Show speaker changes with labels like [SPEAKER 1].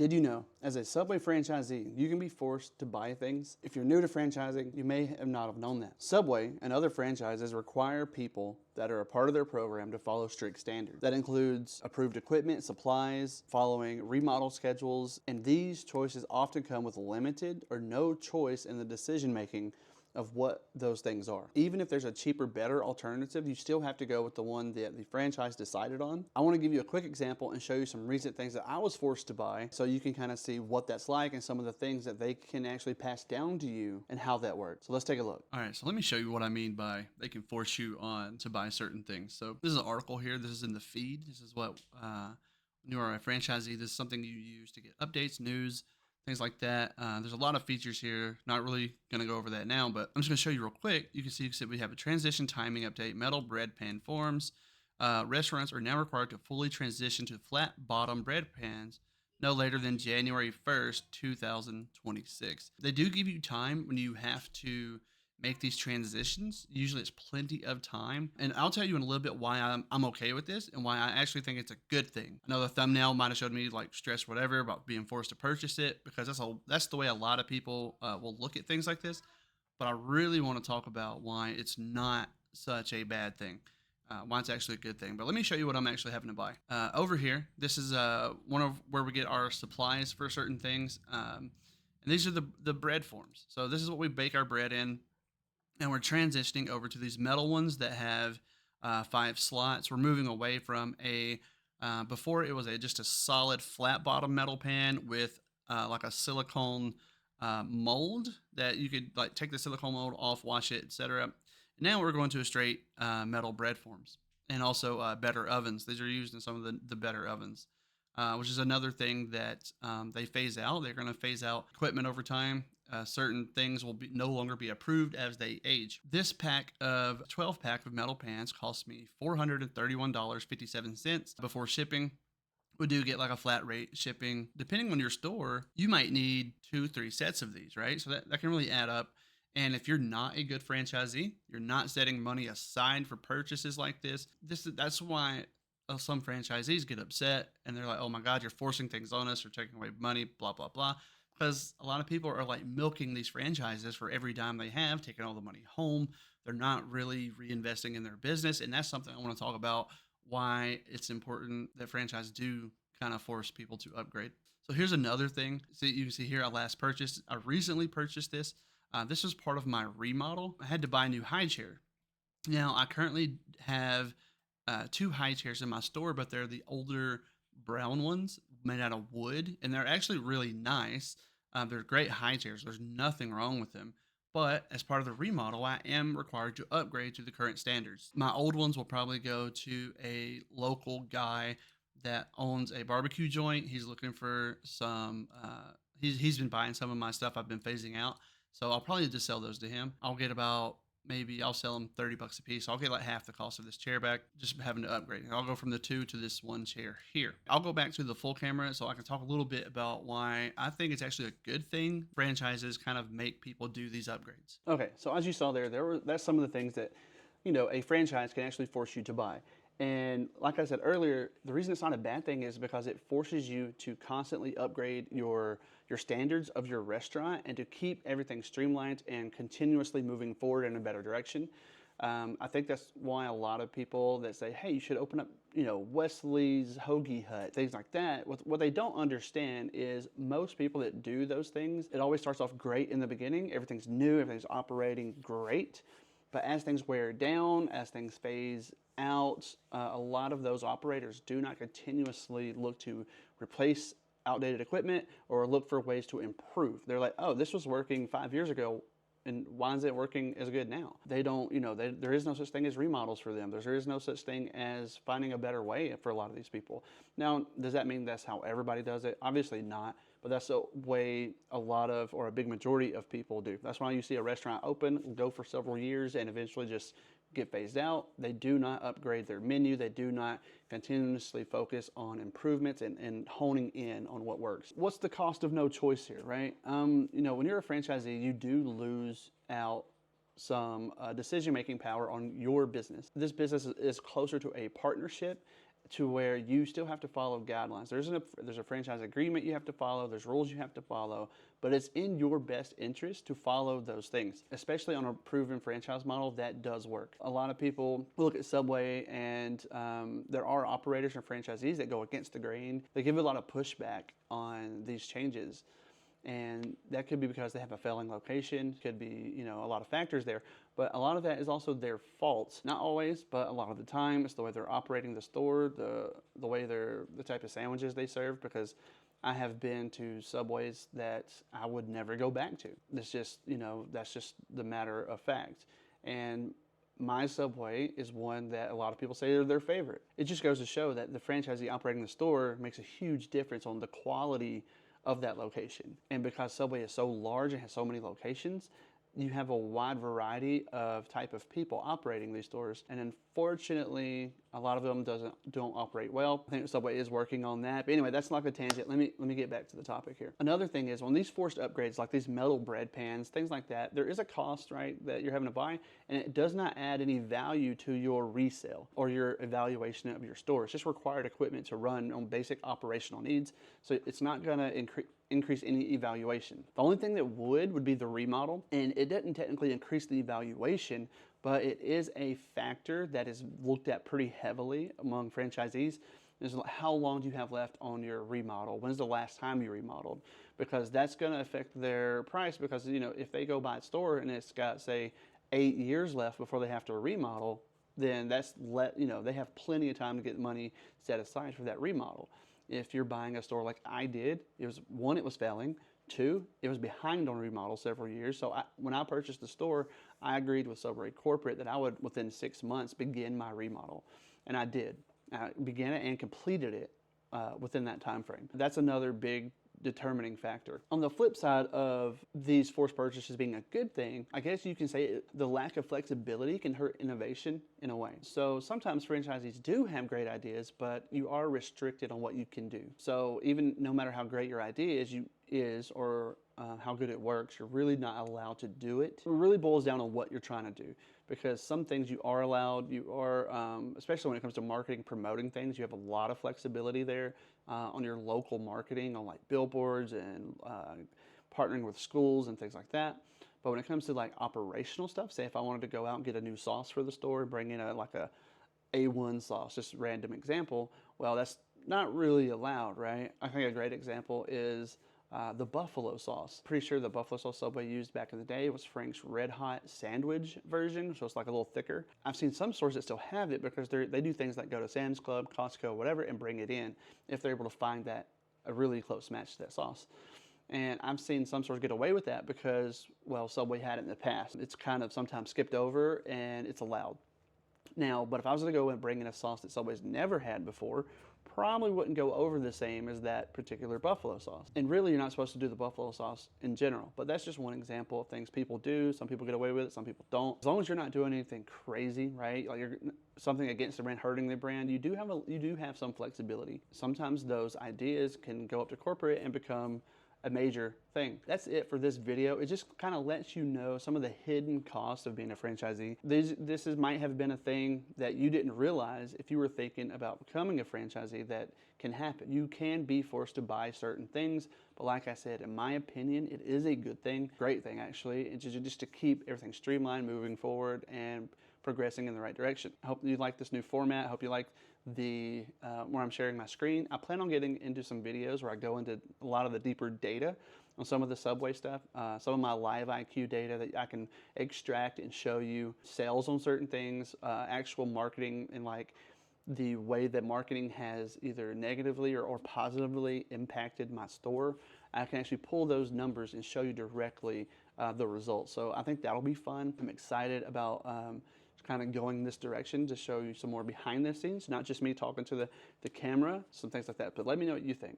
[SPEAKER 1] Did you know, as a Subway franchisee, you can be forced to buy things? If you're new to franchising, you may not have known that. Subway and other franchises require people that are a part of their program to follow strict standards. That includes approved equipment, supplies, following remodel schedules, and these choices often come with limited or no choice in the decision making of what those things are. Even if there's a cheaper, better alternative, you still have to go with the one that the franchise decided on. I want to give you a quick example and show you some recent things that I was forced to buy so you can kind of see what that's like and some of the things that they can actually pass down to you and how that works. So let's take a look.
[SPEAKER 2] All right, so let me show you what I mean by they can force you on to buy certain things. So this is an article here. This is in the feed. This is what when you are a franchisee, this is something you use to get updates, news, things like that. There's a lot of features here. Not really going to go over that now, but I'm just going to show you real quick. You can see we have a transition timing update, metal bread pan forms. Restaurants are now required to fully transition to flat bottom bread pans no later than January 1st, 2026. They do give you time when you have to make these transitions. Usually it's plenty of time. And I'll tell you in a little bit why I'm okay with this and why I actually think it's a good thing. I know the thumbnail might have showed me like stress, whatever, about being forced to purchase it, because that's the way a lot of people will look at things like this. But I really want to talk about why it's not such a bad thing. Why it's actually a good thing. But let me show you what I'm actually having to buy. Over here, this is one of where we get our supplies for certain things. And these are the bread forms. So this is what we bake our bread in. And we're transitioning over to these metal ones that have 5 slots. We're moving away from before it was just a solid flat bottom metal pan with like a silicone mold that you could like take the silicone mold off, wash it, etc. Now we're going to a straight metal bread forms, and also better ovens. These are used in some of the better ovens, which is another thing that they phase out. They're going to phase out equipment over time. Certain things will no longer be approved as they age. This 12 pack of metal pans cost me $431.57 before shipping. We do get like a flat rate shipping. Depending on your store, you might need 2-3 sets of these, right? So that can really add up. And if you're not a good franchisee, you're not setting money aside for purchases like this. That's why some franchisees get upset and they're like, oh my God, you're forcing things on us or taking away money, blah, blah, blah. Because a lot of people are like milking these franchises for every dime they have, taking all the money home. They're not really reinvesting in their business. And that's something I want to talk about, why it's important that franchises do kind of force people to upgrade. So here's another thing. So you can see here, I recently purchased this. This was part of my remodel. I had to buy a new high chair. Now, I currently have 2 high chairs in my store, but they're the older brown ones made out of wood, and they're actually really nice. They're great high chairs. There's nothing wrong with them. But as part of the remodel, I am required to upgrade to the current standards. My old ones will probably go to a local guy that owns a barbecue joint. He's looking for some, he's been buying some of my stuff I've been phasing out. So I'll probably just sell those to him. I'll sell them $30 a piece. So I'll get like half the cost of this chair back, just having to upgrade. I'll go from the 2 to this 1 chair here. I'll go back to the full camera so I can talk a little bit about why I think it's actually a good thing franchises kind of make people do these upgrades.
[SPEAKER 1] Okay, so as you saw that's some of the things that, a franchise can actually force you to buy. And like I said earlier, the reason it's not a bad thing is because it forces you to constantly upgrade your standards of your restaurant and to keep everything streamlined and continuously moving forward in a better direction. I think that's why a lot of people that say, hey, you should open up, Wesley's Hoagie Hut, things like that. What they don't understand is most people that do those things, it always starts off great in the beginning. Everything's new, everything's operating great. But as things wear down, as things phase out, a lot of those operators do not continuously look to replace outdated equipment or look for ways to improve. They're like, oh, this was working 5 years ago, and why is it working as good now? They don't, there is no such thing as remodels for them. There is no such thing as finding a better way for a lot of these people. Now, does that mean that's how everybody does it? Obviously not. But that's the way a big majority of people do. That's why you see a restaurant open, go for several years, and eventually just get phased out. They do not upgrade their menu. They do not continuously focus on improvements and honing in on what works. What's the cost of no choice here, right? When you're a franchisee, you do lose out some decision-making power on your business. This business is closer to a partnership to where you still have to follow guidelines. There's a franchise agreement you have to follow, there's rules you have to follow, but it's in your best interest to follow those things, especially on a proven franchise model that does work. A lot of people look at Subway, and there are operators and franchisees that go against the grain. They give a lot of pushback on these changes. And that could be because they have a failing location, could be, a lot of factors there. But a lot of that is also their fault. Not always, but a lot of the time, it's the way they're operating the store, the way the type of sandwiches they serve, because I have been to Subways that I would never go back to. It's just, that's just the matter of fact. And my Subway is one that a lot of people say are their favorite. It just goes to show that the franchisee operating the store makes a huge difference on the quality of that location. And because Subway is so large and has so many locations, you have a wide variety of type of people operating these stores. And unfortunately, a lot of them don't operate well. I think Subway is working on that. But anyway, that's like a tangent. Let me get back to the topic here. Another thing is on these forced upgrades, like these metal bread pans, things like that, there is a cost, right, that you're having to buy, and it does not add any value to your resale or your evaluation of your store. It's just required equipment to run on basic operational needs. So it's not gonna increase any evaluation. The only thing that would be the remodel, and it doesn't technically increase the evaluation, but it is a factor that is looked at pretty heavily among franchisees. Is how long do you have left on your remodel? When's the last time you remodeled? Because that's going to affect their price, because if they go buy a store and it's got, say, 8 years left before they have to remodel, then they have plenty of time to get money set aside for that remodel. If you're buying a store like I did, it was failing. 2, it was behind on remodel several years. So when I purchased the store, I agreed with Subway Corporate that I would, within 6 months, begin my remodel. And I did. I began it and completed it within that time frame. That's another big determining factor. On the flip side of these forced purchases being a good thing, I guess you can say the lack of flexibility can hurt innovation in a way. So sometimes franchisees do have great ideas, but you are restricted on what you can do. So even no matter how great your idea is or how good it works, you're really not allowed to do it. It really boils down on what you're trying to do, because some things you are allowed, especially when it comes to marketing, promoting things, you have a lot of flexibility there on your local marketing, on like billboards and partnering with schools and things like that. But when it comes to like operational stuff, say if I wanted to go out and get a new sauce for the store, bring in a A1 sauce, just a random example, well, that's not really allowed, right? I think a great example is the buffalo sauce. Pretty sure the buffalo sauce Subway used back in the day was Frank's Red Hot sandwich version, so it's like a little thicker. I've seen some stores that still have it because they do things like go to Sam's Club, Costco, whatever, and bring it in if they're able to find a really close match to that sauce. And I've seen some stores get away with that because, well, Subway had it in the past. It's kind of sometimes skipped over and it's allowed. Now, but if I was to go and bring in a sauce that Subway's never had before, probably wouldn't go over the same as that particular buffalo sauce. And really, you're not supposed to do the buffalo sauce in general, but that's just one example of things people do. Some people get away with it, some people don't. As long as you're not doing anything crazy, right? Like you're something against the brand, hurting the brand, you do have some flexibility. Sometimes those ideas can go up to corporate and become a major thing. That's it for this video. It just kind of lets you know some of the hidden costs of being a franchisee. This might have been a thing that you didn't realize if you were thinking about becoming a franchisee that can happen. You can be forced to buy certain things, but like I said, in my opinion, it is a good thing, great thing actually. It's just to keep everything streamlined, moving forward, and progressing in the right direction. I hope you like this new format. I hope you like the where I'm sharing my screen. I plan on getting into some videos where I go into a lot of the deeper data on some of the Subway stuff, some of my live IQ data that I can extract and show you sales on certain things, actual marketing, and like the way that marketing has either negatively or positively impacted my store. I can actually pull those numbers and show you directly the results. So I think that'll be fun. I'm excited about kind of going this direction to show you some more behind the scenes, not just me talking to the camera, some things like that. But let me know what you think.